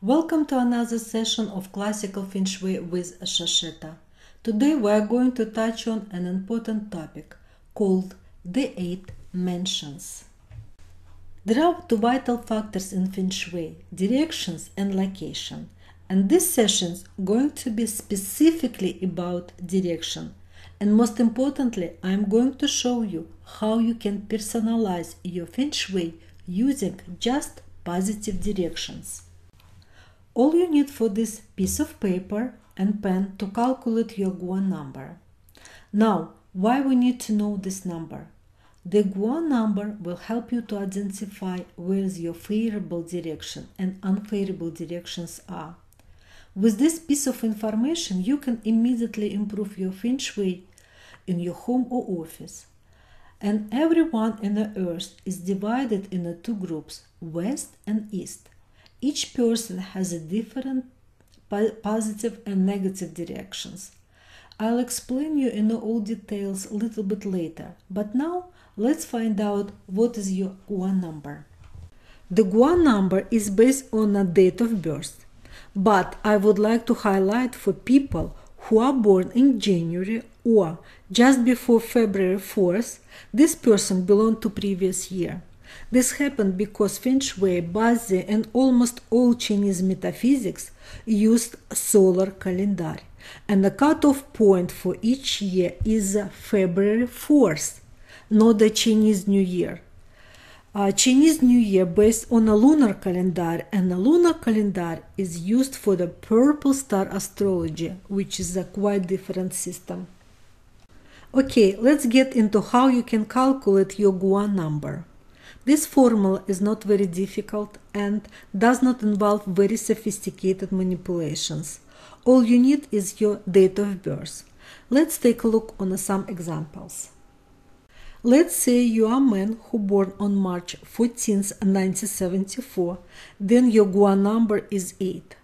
Welcome to another session of Classical Feng Shui with Shasheta. Today we are going to touch on an important topic called the 8 mansions. There are 2 vital factors in Feng Shui, directions and location. And this session is going to be specifically about direction. And most importantly, I am going to show you how you can personalize your Feng Shui using just positive directions. All you need for this piece of paper and pen to calculate your Gua number. Now, why we need to know this number? The Gua number will help you to identify where your favorable direction and unfavorable directions are. With this piece of information, you can immediately improve your Feng Shui in your home or office. And everyone on the earth is divided into 2 groups, West and East. Each person has a different positive and negative directions. I'll explain you in all details a little bit later, but now let's find out what is your Gua number. The Gua number is based on a date of birth, but I would like to highlight for people who are born in January or just before February 4th, this person belonged to previous year. This happened because Feng Shui, Bazi, and almost all Chinese metaphysics used solar calendar, and the cutoff point for each year is February 4th, not the Chinese New Year. Chinese New Year based on a lunar calendar, and the lunar calendar is used for the purple star astrology, which is a quite different system. Okay, let's get into how you can calculate your Gua number. This formula is not very difficult and does not involve very sophisticated manipulations. All you need is your date of birth. Let's take a look on some examples. Let's say you are a man who born on March 14th, 1974, then your Gua number is 8.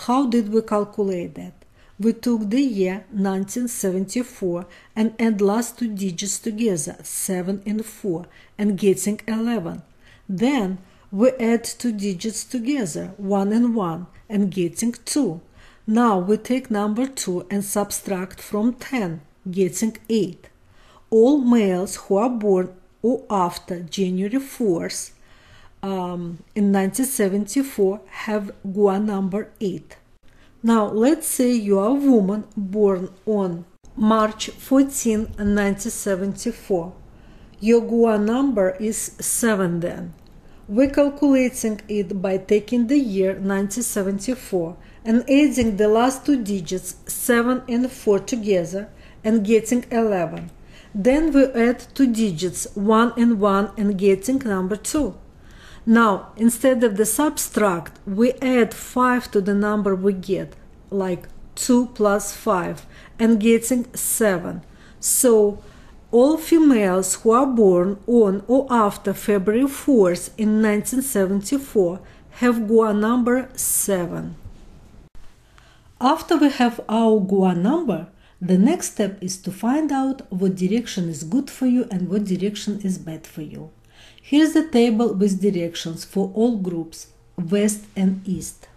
How did we calculate that? We took the year 1974 and add last 2 digits together, 7 and 4, and getting 11. Then we add 2 digits together, 1 and 1, and getting 2. Now we take number 2 and subtract from 10, getting 8. All males who are born or after January 4th in 1974 have Gua number 8. Now, let's say you are a woman born on March 14, 1974. Your Gua number is 7 then. We're calculating it by taking the year 1974 and adding the last 2 digits 7 and 4 together and getting 11. Then we add 2 digits 1 and 1 and getting number 2. Now, instead of the subtract, we add 5 to the number we get, like 2 plus 5, and getting 7. So, all females who are born on or after February 4th in 1974 have Gua number 7. After we have our Gua number, the next step is to find out what direction is good for you and what direction is bad for you. Here's a table with directions for all groups, West and East.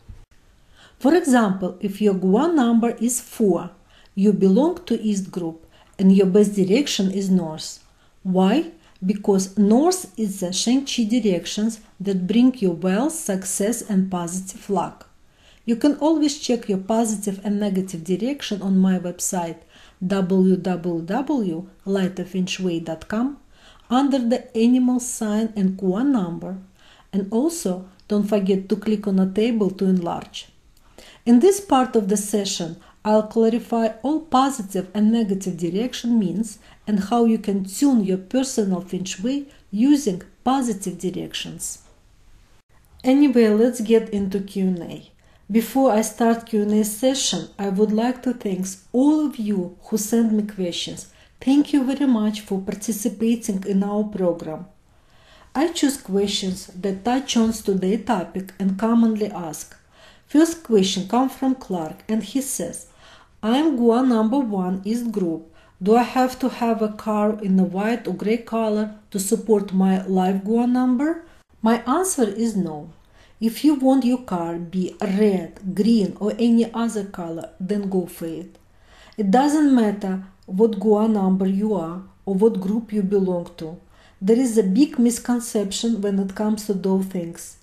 For example, if your Gua number is 4, you belong to East group and your best direction is North. Why? Because North is the Sheng Qi directions that bring you wealth, success and positive luck. You can always check your positive and negative direction on my website www.lightofengshui.com under the animal sign and Gua number, and also don't forget to click on a table to enlarge. In this part of the session, I'll clarify all positive and negative direction means and how you can tune your personal Feng Shui using positive directions. Anyway, let's get into Q&A. Before I start Q&A session, I would like to thank all of you who sent me questions. Thank you very much for participating in our program. I choose questions that touch on today's topic and commonly asked. First question comes from Clark and he says, I am Gua number 1 East group. Do I have to have a car in a white or gray color to support my live Gua number? My answer is no. If you want your car be red, green or any other color, then go for it. It doesn't matter what Gua number you are or what group you belong to. There is a big misconception when it comes to those things.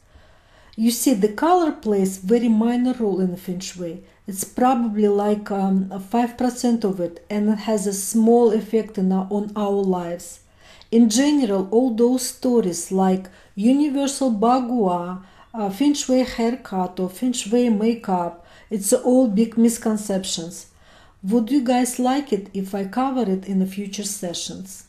You see, the color plays very minor role in Feng Shui. It's probably like 5% of it, and it has a small effect on our lives. In general, all those stories like universal bagua, Feng Shui haircut or Feng Shui makeup, it's all big misconceptions. Would you guys like it if I cover it in the future sessions?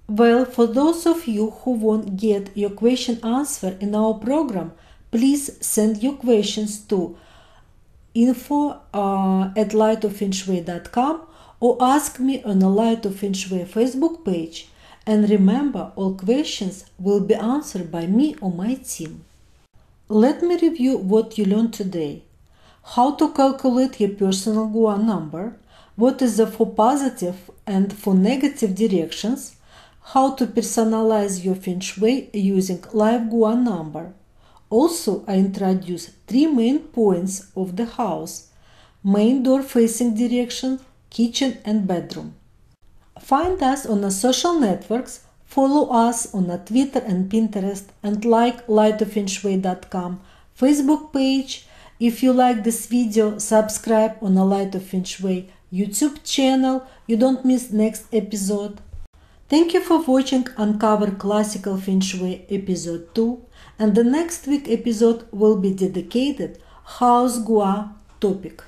Well, for those of you who won't get your question answered in our program, please send your questions to info@lightofengshui.com or ask me on the Light of Feng Shui Facebook page. And remember, all questions will be answered by me or my team. Let me review what you learned today. How to calculate your personal Gua number, what is the for positive and for negative directions, how to personalize your Feng Shui using live Gua number. Also, I introduced 3 main points of the house: main door facing direction, kitchen and bedroom. Find us on the social networks, follow us on Twitter and Pinterest, and like lightofengshui.com Facebook page. If you like this video, subscribe on the Light of Feng Shui YouTube channel. You don't miss next episode. Thank you for watching Uncover Classical Feng Shui episode 2, and the next week episode will be dedicated House Gua topic.